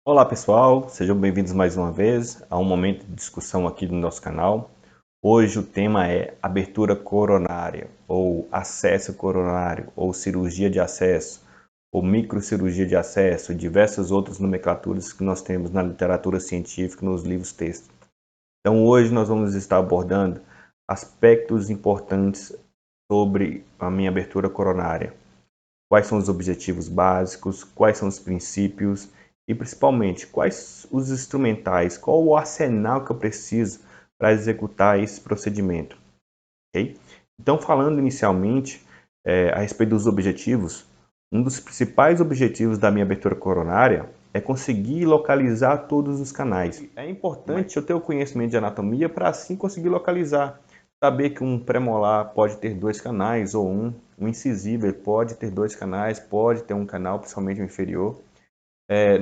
Olá pessoal, sejam bem-vindos mais uma vez a um momento de discussão aqui no nosso canal. Hoje o tema é abertura coronária, ou acesso coronário, ou cirurgia de acesso, ou microcirurgia de acesso, e diversas outras nomenclaturas que nós temos na literatura científica, nos livros textos. Então hoje nós vamos estar abordando aspectos importantes sobre a minha abertura coronária. Quais são os objetivos básicos, quais são os princípios e principalmente quais os instrumentais, qual o arsenal que eu preciso para executar esse procedimento. Okay? Então, falando inicialmente a respeito dos objetivos, um dos principais objetivos da minha abertura coronária é conseguir localizar todos os canais. É importante eu ter o conhecimento de anatomia para assim conseguir localizar. Saber que um premolar pode ter dois canais ou um incisivo pode ter dois canais, pode ter um canal, principalmente o inferior.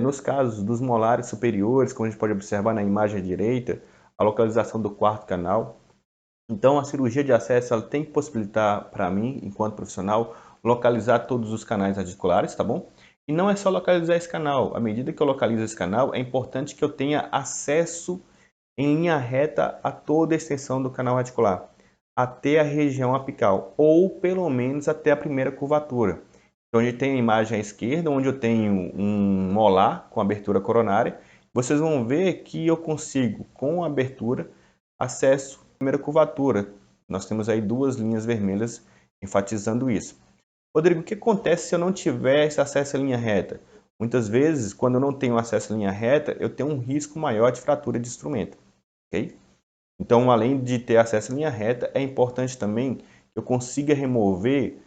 Nos casos dos molares superiores, como a gente pode observar na imagem à direita, a localização do quarto canal. Então, a cirurgia de acesso ela tem que possibilitar para mim, enquanto profissional, localizar todos os canais radiculares, tá bom? E não é só localizar esse canal. À medida que eu localizo esse canal, é importante que eu tenha acesso em linha reta a toda a extensão do canal radicular, até a região apical, ou pelo menos até a primeira curvatura. Então, a gente tem a imagem à esquerda, onde eu tenho um molar com abertura coronária. Vocês vão ver que eu consigo, com a abertura, acesso à primeira curvatura. Nós temos aí duas linhas vermelhas enfatizando isso. Rodrigo, o que acontece se eu não tiver esse acesso à linha reta? Muitas vezes, quando eu não tenho acesso à linha reta, eu tenho um risco maior de fratura de instrumento. Okay? Então, além de ter acesso à linha reta, é importante também que eu consiga remover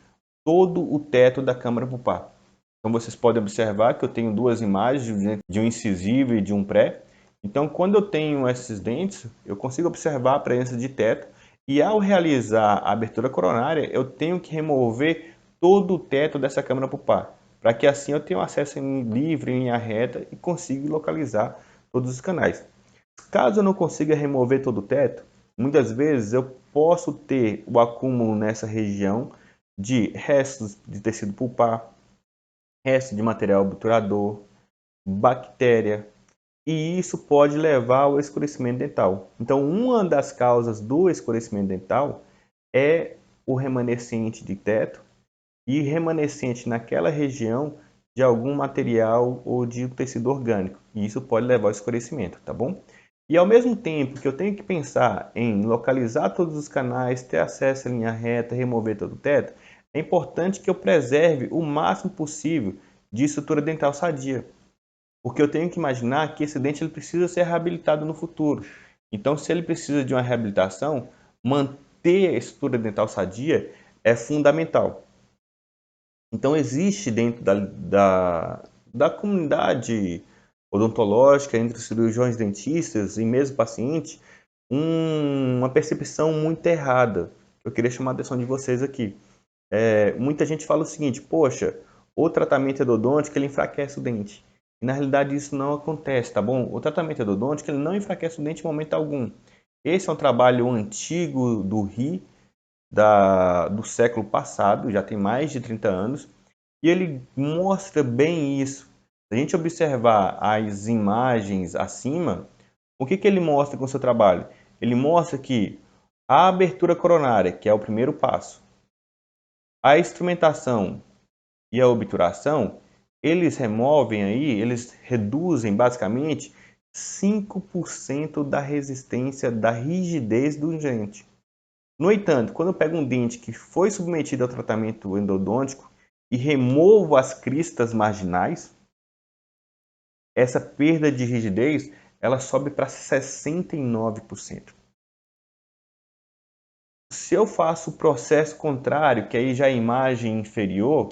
todo o teto da câmara pulpar. Então, vocês podem observar que eu tenho duas imagens de um incisivo e de um pré. Então, quando eu tenho esses dentes, eu consigo observar a presença de teto e ao realizar a abertura coronária, eu tenho que remover todo o teto dessa câmara pulpar, para que assim eu tenha acesso livre, em linha reta e consiga localizar todos os canais. Caso eu não consiga remover todo o teto, muitas vezes eu posso ter o acúmulo nessa região de restos de tecido pulpar, restos de material obturador, bactéria, e isso pode levar ao escurecimento dental. Então, uma das causas do escurecimento dental é o remanescente de teto e remanescente naquela região de algum material ou de tecido orgânico. E isso pode levar ao escurecimento, tá bom? E ao mesmo tempo que eu tenho que pensar em localizar todos os canais, ter acesso à linha reta, remover todo o teto, é importante que eu preserve o máximo possível de estrutura dental sadia. Porque eu tenho que imaginar que esse dente ele precisa ser reabilitado no futuro. Então, se ele precisa de uma reabilitação, manter a estrutura dental sadia é fundamental. Então, existe dentro da comunidade odontológica, entre os cirurgiões dentistas e mesmo pacientes, uma percepção muito errada. Eu queria chamar a atenção de vocês aqui. Muita gente fala o seguinte, poxa, o tratamento endodôntico ele enfraquece o dente. E, na realidade, isso não acontece, tá bom? O tratamento endodôntico ele não enfraquece o dente em momento algum. Esse é um trabalho antigo do RI, do século passado, já tem mais de 30 anos, e ele mostra bem isso. Se a gente observar as imagens acima, o que ele mostra com o seu trabalho? Ele mostra que a abertura coronária, que é o primeiro passo, a instrumentação e a obturação, eles removem aí, eles reduzem basicamente 5% da resistência, da rigidez do dente. No entanto, quando eu pego um dente que foi submetido ao tratamento endodôntico e removo as cristas marginais, essa perda de rigidez ela sobe para 69%. Se eu faço o processo contrário, que aí já é a imagem inferior,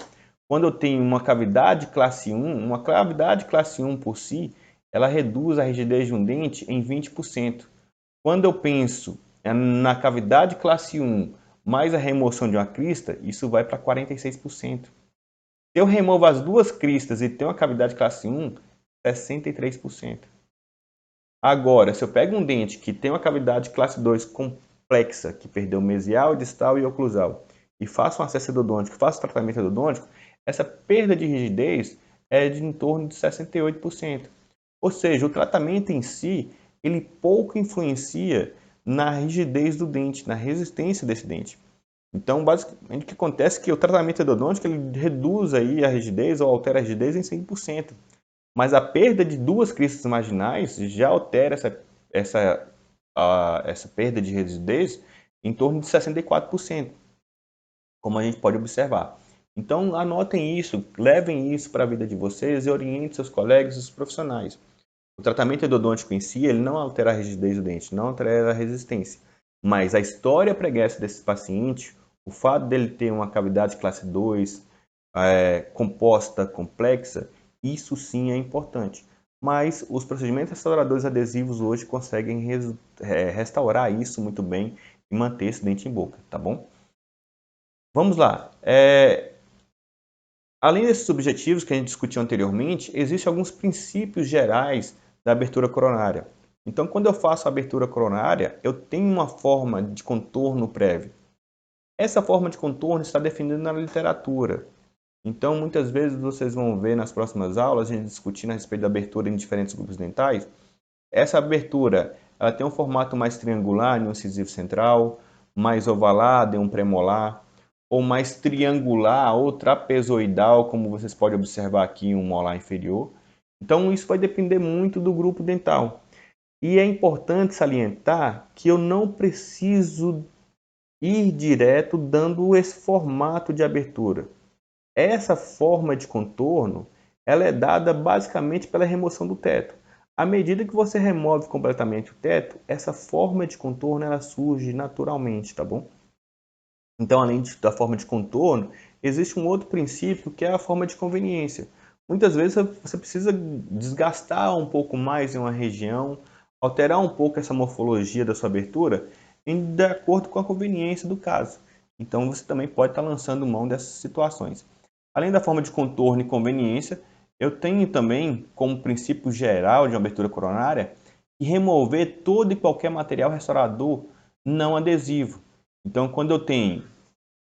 quando eu tenho uma cavidade classe 1, uma cavidade classe 1 por si, ela reduz a rigidez de um dente em 20%. Quando eu penso na cavidade classe 1 mais a remoção de uma crista, isso vai para 46%. Se eu removo as duas cristas e tenho uma cavidade classe 1, 63%. Agora, se eu pego um dente que tem uma cavidade classe 2 complexa, que perdeu mesial, distal e oclusal, e faço um acesso endodôntico, faço tratamento endodôntico, essa perda de rigidez é de em torno de 68%. Ou seja, o tratamento em si, ele pouco influencia na rigidez do dente, na resistência desse dente. Então, basicamente, o que acontece é que o tratamento endodôntico ele reduz aí a rigidez ou altera a rigidez em 100%. Mas a perda de duas cristas marginais já altera essa perda de rigidez em torno de 64%, como a gente pode observar. Então, anotem isso, levem isso para a vida de vocês e orientem seus colegas e os profissionais. O tratamento endodôntico em si, ele não altera a rigidez do dente, não altera a resistência. Mas a história pregressa desse paciente, o fato dele ter uma cavidade classe 2, composta, complexa, isso sim é importante. Mas os procedimentos restauradores adesivos hoje conseguem restaurar isso muito bem e manter esse dente em boca, tá bom? Vamos lá. Além desses objetivos que a gente discutiu anteriormente, existem alguns princípios gerais da abertura coronária. Então, quando eu faço a abertura coronária, eu tenho uma forma de contorno prévio. Essa forma de contorno está definida na literatura. Então, muitas vezes vocês vão ver nas próximas aulas, a gente discutindo a respeito da abertura em diferentes grupos dentais. Essa abertura, ela tem um formato mais triangular em um incisivo central, mais ovalado em um premolar, ou mais triangular ou trapezoidal, como vocês podem observar aqui em um molar inferior. Então, isso vai depender muito do grupo dental. E é importante salientar que eu não preciso ir direto dando esse formato de abertura. Essa forma de contorno, ela é dada basicamente pela remoção do teto. À medida que você remove completamente o teto, essa forma de contorno ela surge naturalmente, tá bom? Então, além da forma de contorno, existe um outro princípio que é a forma de conveniência. Muitas vezes você precisa desgastar um pouco mais em uma região, alterar um pouco essa morfologia da sua abertura, de acordo com a conveniência do caso. Então, você também pode estar lançando mão dessas situações. Além da forma de contorno e conveniência, eu tenho também, como princípio geral de uma abertura coronária, que remover todo e qualquer material restaurador não adesivo. Então, quando eu tenho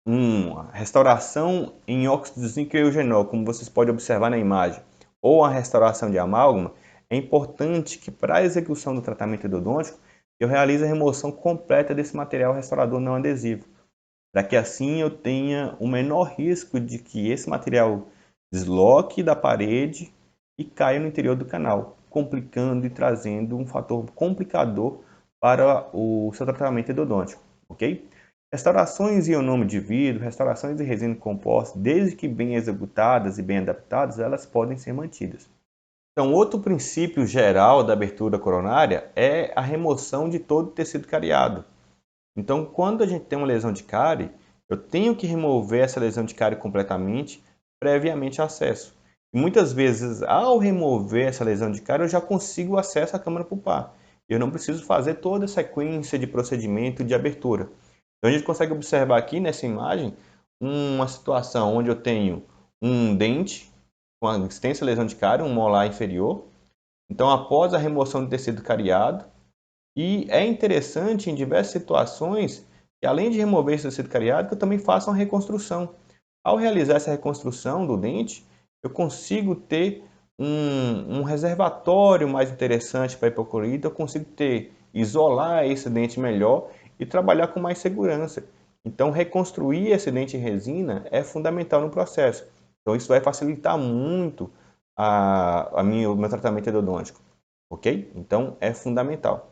uma restauração em óxido de zinco e eugenol, como vocês podem observar na imagem, ou a restauração de amálgama, é importante que para a execução do tratamento endodôntico eu realize a remoção completa desse material restaurador não adesivo, para que assim eu tenha o menor risco de que esse material desloque da parede e caia no interior do canal, complicando e trazendo um fator complicador para o seu tratamento endodôntico, ok? Restaurações em ionômero de vidro, restaurações de resina composta, desde que bem executadas e bem adaptadas, elas podem ser mantidas. Então, outro princípio geral da abertura coronária é a remoção de todo o tecido cariado. Então, quando a gente tem uma lesão de cárie, eu tenho que remover essa lesão de cárie completamente, previamente acesso. E muitas vezes, ao remover essa lesão de cárie, eu já consigo acesso à câmara pulpar. Eu não preciso fazer toda a sequência de procedimento de abertura. Então, a gente consegue observar aqui nessa imagem uma situação onde eu tenho um dente com uma extensa lesão de cárie, um molar inferior. Então, após a remoção do tecido cariado, e é interessante em diversas situações que, além de remover esse tecido cariado, que eu também faça uma reconstrução. Ao realizar essa reconstrução do dente, eu consigo ter um reservatório mais interessante para a hipoclorita, eu consigo isolar esse dente melhor e trabalhar com mais segurança. Então, reconstruir esse dente em resina é fundamental no processo. Então, isso vai facilitar muito o meu tratamento endodôntico, ok? Então, é fundamental.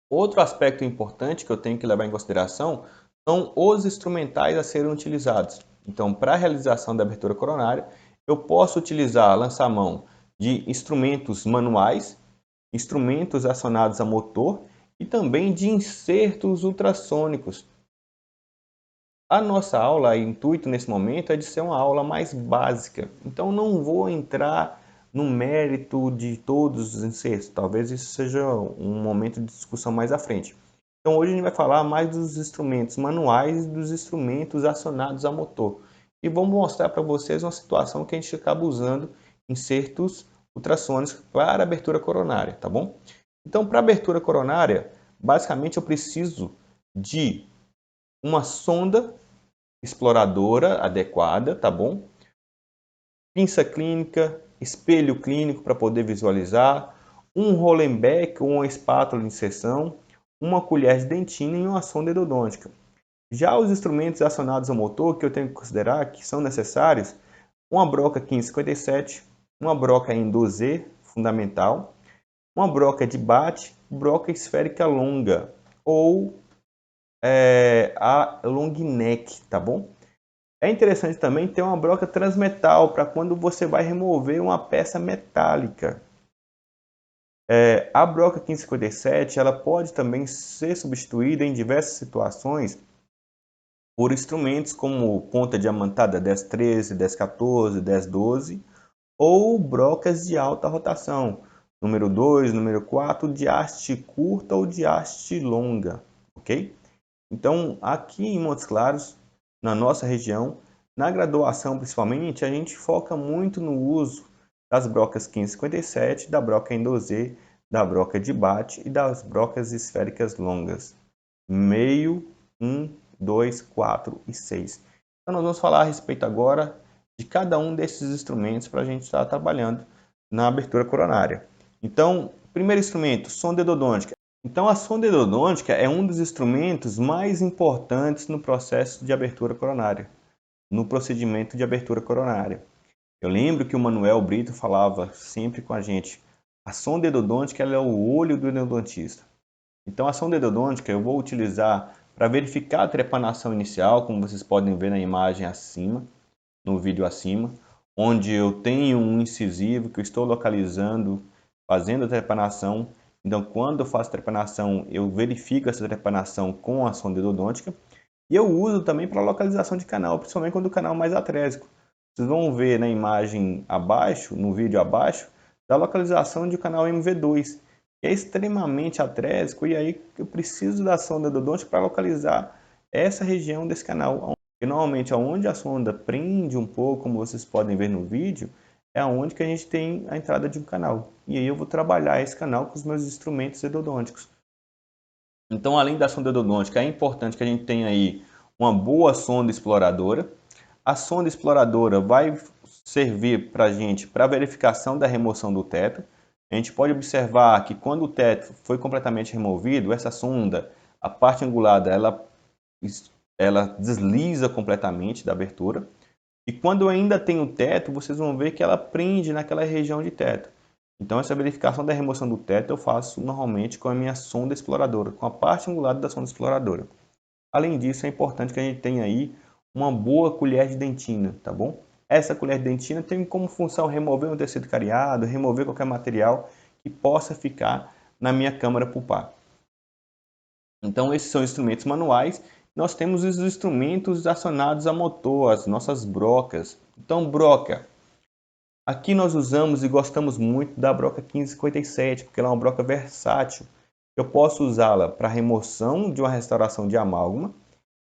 Outro aspecto importante que eu tenho que levar em consideração são os instrumentais a serem utilizados. Então, para a realização da abertura coronária, eu posso utilizar lança-mão de instrumentos manuais, instrumentos acionados a motor e também de insertos ultrassônicos. A nossa aula, o intuito nesse momento é de ser uma aula mais básica, então não vou entrar no mérito de todos os insertos, talvez isso seja um momento de discussão mais à frente. Então hoje a gente vai falar mais dos instrumentos manuais e dos instrumentos acionados a motor. E vamos mostrar para vocês uma situação que a gente acaba usando insertos ultrassônicos para abertura coronária, tá bom? Então para abertura coronária, basicamente eu preciso de uma sonda exploradora adequada, tá bom? Pinça clínica, espelho clínico para poder visualizar, um Hollenbeck ou uma espátula de inserção, uma colher de dentina e uma sonda endodôntica. Já os instrumentos acionados ao motor, que eu tenho que considerar que são necessários, uma broca 1557, uma broca em 12 fundamental, uma broca de bate, broca esférica longa ou a long neck, tá bom? É interessante também ter uma broca transmetal para quando você vai remover uma peça metálica. A broca 1557 ela pode também ser substituída em diversas situações por instrumentos como ponta diamantada 1013, 1014, 1012 ou brocas de alta rotação, número 2, número 4, de haste curta ou de haste longa, ok? Então, aqui em Montes Claros, na nossa região, na graduação principalmente, a gente foca muito no uso das brocas 1557, da broca endosê, da broca de bate e das brocas esféricas longas, meio, 1, 2, 4 e 6. Então, nós vamos falar a respeito agora de cada um desses instrumentos para a gente estar trabalhando na abertura coronária. Então, primeiro instrumento, sonda endodôntica. Então, a sonda endodôntica é um dos instrumentos mais importantes no processo de abertura coronária, no procedimento de abertura coronária. Eu lembro que o Manuel Brito falava sempre com a gente, a sonda endodôntica ela é o olho do endodontista. Então, a sonda endodôntica eu vou utilizar para verificar a trepanação inicial, como vocês podem ver na imagem acima, no vídeo acima, onde eu tenho um incisivo que eu estou localizando, fazendo a trepanação. Então, quando eu faço trepanação, eu verifico essa trepanação com a sonda endodôntica. E eu uso também para localização de canal, principalmente quando o canal é mais atrésico. Vocês vão ver na imagem abaixo, no vídeo abaixo, da localização de canal MV2, que é extremamente atrésico, e aí eu preciso da sonda endodôntica para localizar essa região desse canal. E normalmente onde a sonda prende um pouco, como vocês podem ver no vídeo, é onde que a gente tem a entrada de um canal. E aí eu vou trabalhar esse canal com os meus instrumentos endodônticos. Então, além da sonda endodôntica, é importante que a gente tenha aí uma boa sonda exploradora. A sonda exploradora vai servir para a gente para verificação da remoção do teto. A gente pode observar que quando o teto foi completamente removido, essa sonda, a parte angulada, ela desliza completamente da abertura. E quando ainda tem o teto, vocês vão ver que ela prende naquela região de teto. Então, essa verificação da remoção do teto eu faço normalmente com a minha sonda exploradora, com a parte angulada da sonda exploradora. Além disso, é importante que a gente tenha aí uma boa colher de dentina, tá bom? Essa colher de dentina tem como função remover um tecido cariado, remover qualquer material que possa ficar na minha câmara pulpar. Então, esses são instrumentos manuais. Nós temos os instrumentos acionados a motor, as nossas brocas. Então, broca. Aqui nós usamos e gostamos muito da broca 1557, porque ela é uma broca versátil. Eu posso usá-la para remoção de uma restauração de amálgama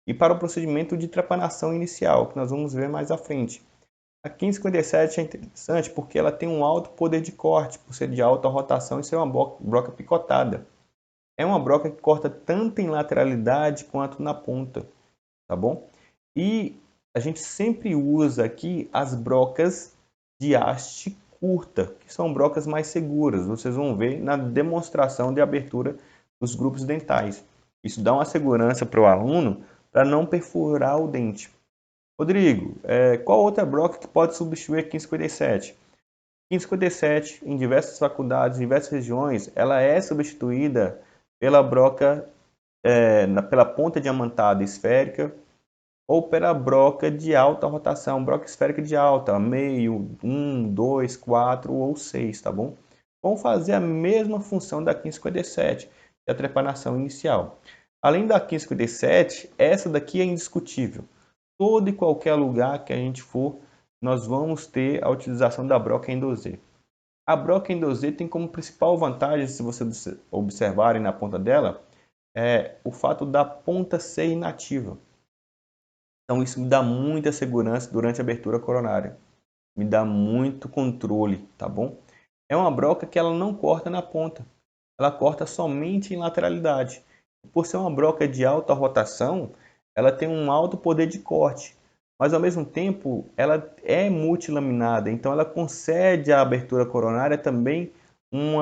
e para o procedimento de trepanação inicial, que nós vamos ver mais à frente. A 1557 é interessante porque ela tem um alto poder de corte, por ser de alta rotação e ser uma broca picotada. É uma broca que corta tanto em lateralidade quanto na ponta, tá bom? E a gente sempre usa aqui as brocas de haste curta, que são brocas mais seguras. Vocês vão ver na demonstração de abertura dos grupos dentais. Isso dá uma segurança para o aluno para não perfurar o dente. Rodrigo, qual outra broca que pode substituir a 1557? 1557, em diversas faculdades, em diversas regiões, ela é substituída pela broca, pela ponta diamantada esférica ou pela broca de alta rotação, broca esférica de alta, meio, 1, 2, 4 ou 6, tá bom? Vão fazer a mesma função da 1557, que é a trepanação inicial. Além da 1557, essa daqui é indiscutível. Todo e qualquer lugar que a gente for, nós vamos ter a utilização da broca endosê. A broca endosê tem como principal vantagem, se vocês observarem na ponta dela, o fato da ponta ser inativa. Então isso me dá muita segurança durante a abertura coronária. Me dá muito controle, tá bom? É uma broca que ela não corta na ponta. Ela corta somente em lateralidade. Por ser uma broca de alta rotação, ela tem um alto poder de corte. mas ao mesmo tempo ela é multilaminada, então ela concede à abertura coronária também um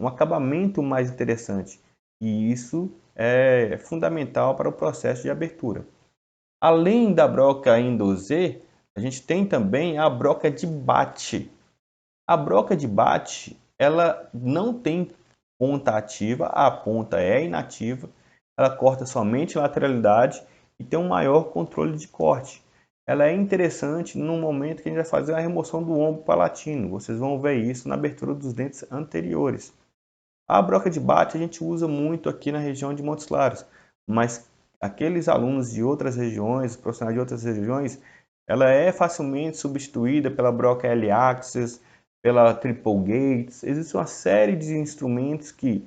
acabamento mais interessante. E isso é fundamental para o processo de abertura. Além da broca endosê, a gente tem também a broca de bate. A broca de bate, ela não tem ponta ativa, a ponta é inativa, ela corta somente lateralidade e tem um maior controle de corte. Ela é interessante no momento que a gente vai fazer a remoção do ombro palatino. Vocês vão ver isso na abertura dos dentes anteriores. A broca de bate a gente usa muito aqui na região de Montes Claros, mas aqueles alunos de outras regiões, profissionais de outras regiões, ela é facilmente substituída pela broca L-axis, pela Triple Gates. Existe uma série de instrumentos que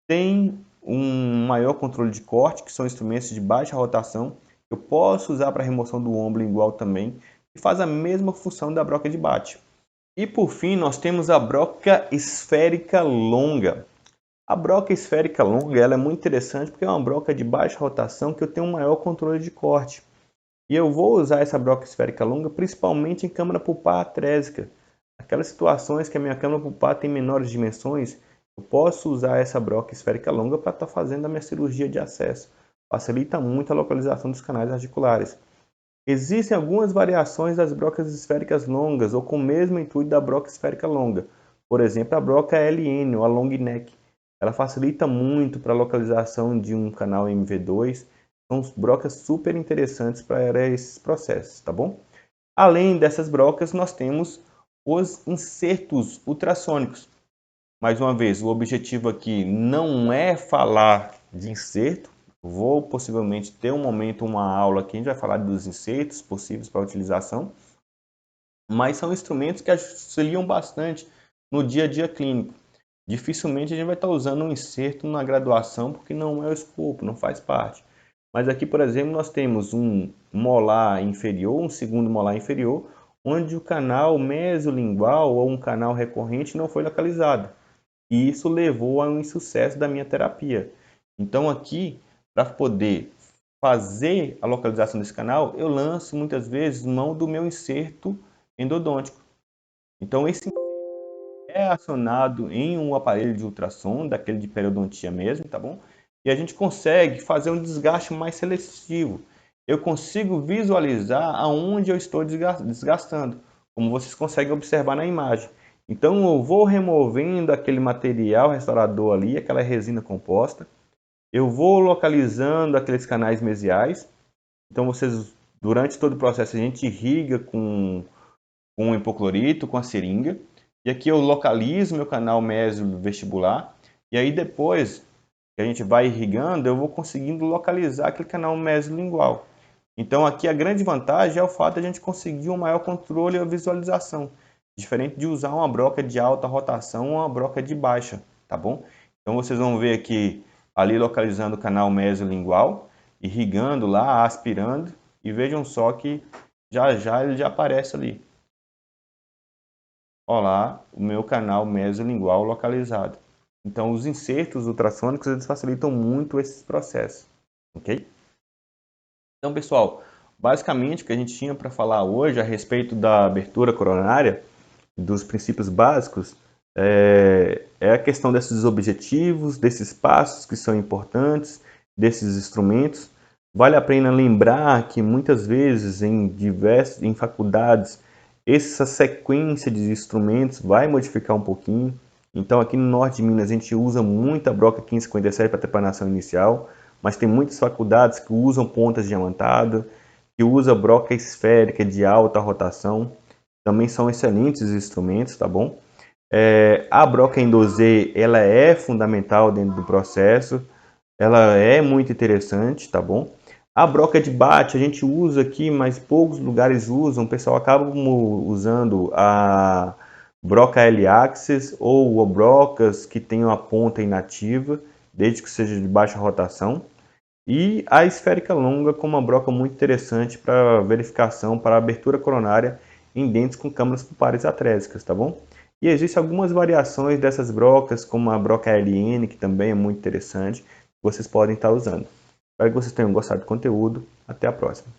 têm um maior controle de corte, que são instrumentos de baixa rotação. Eu posso usar para remoção do ombro lingual também, e faz a mesma função da broca de bate. E por fim, nós temos a broca esférica longa. A broca esférica longa ela é muito interessante porque é uma broca de baixa rotação que eu tenho um maior controle de corte. E eu vou usar essa broca esférica longa principalmente em câmara pulpar atrésica. Aquelas situações que a minha câmara pulpar tem menores dimensões, eu posso usar essa broca esférica longa para estar fazendo a minha cirurgia de acesso. Facilita muito a localização dos canais articulares. Existem algumas variações das brocas esféricas longas ou com o mesmo intuito da broca esférica longa. Por exemplo, a broca LN ou a long neck. Ela facilita muito para a localização de um canal MV2. São brocas super interessantes para esses processos, tá bom? Além dessas brocas, nós temos os insertos ultrassônicos. Mais uma vez, o objetivo aqui não é falar de inserto. Vou possivelmente ter um momento, uma aula que a gente vai falar dos insertos possíveis para utilização, mas são instrumentos que auxiliam bastante no dia a dia clínico. Dificilmente a gente vai estar usando um inserto na graduação porque não é o escopo, não faz parte. Mas aqui, por exemplo, nós temos um molar inferior, um segundo molar inferior, onde o canal mesolingual ou um canal recorrente não foi localizado. E isso levou a um insucesso da minha terapia. Então aqui, para poder fazer a localização desse canal, eu lanço muitas vezes mão do meu inserto endodôntico. Então esse é acionado em um aparelho de ultrassom, daquele de periodontia mesmo, tá bom? E a gente consegue fazer um desgaste mais seletivo. Eu consigo visualizar aonde eu estou desgastando, como vocês conseguem observar na imagem. Então eu vou removendo aquele material restaurador ali, aquela resina composta. Eu vou localizando aqueles canais mesiais. Então vocês, durante todo o processo, a gente irriga com um hipoclorito, com a seringa. E aqui eu localizo meu canal mesovestibular. E aí depois que a gente vai irrigando, eu vou conseguindo localizar aquele canal mesolingual. Então aqui a grande vantagem é o fato de a gente conseguir um maior controle e visualização. Diferente de usar uma broca de alta rotação ou uma broca de baixa, tá bom? Então vocês vão ver aqui, ali localizando o canal mesolingual, irrigando lá, aspirando, e vejam só que já já ele já aparece ali. Olá, o meu canal mesolingual localizado. Então os insertos ultrassônicos eles facilitam muito esses processos, ok? Então pessoal, basicamente o que a gente tinha para falar hoje a respeito da abertura coronária, dos princípios básicos, é a questão desses objetivos, desses passos que são importantes, desses instrumentos. Vale a pena lembrar que muitas vezes em faculdades essa sequência de instrumentos vai modificar um pouquinho. Então aqui no norte de Minas a gente usa muito a broca 1557 para trepanação inicial, mas tem muitas faculdades que usam pontas diamantadas, que usam broca esférica de alta rotação. Também são excelentes instrumentos, tá bom? A broca endosê, ela é fundamental dentro do processo, ela é muito interessante, tá bom? A broca de bate a gente usa aqui, mas poucos lugares usam, o pessoal acaba usando a broca L-axis ou brocas que tenham a ponta inativa, desde que seja de baixa rotação. E a esférica longa como uma broca muito interessante para verificação, para abertura coronária em dentes com câmaras pulpares atrésicas, tá bom? E existem algumas variações dessas brocas, como a broca LN, que também é muito interessante, que vocês podem estar usando. Espero que vocês tenham gostado do conteúdo. Até a próxima.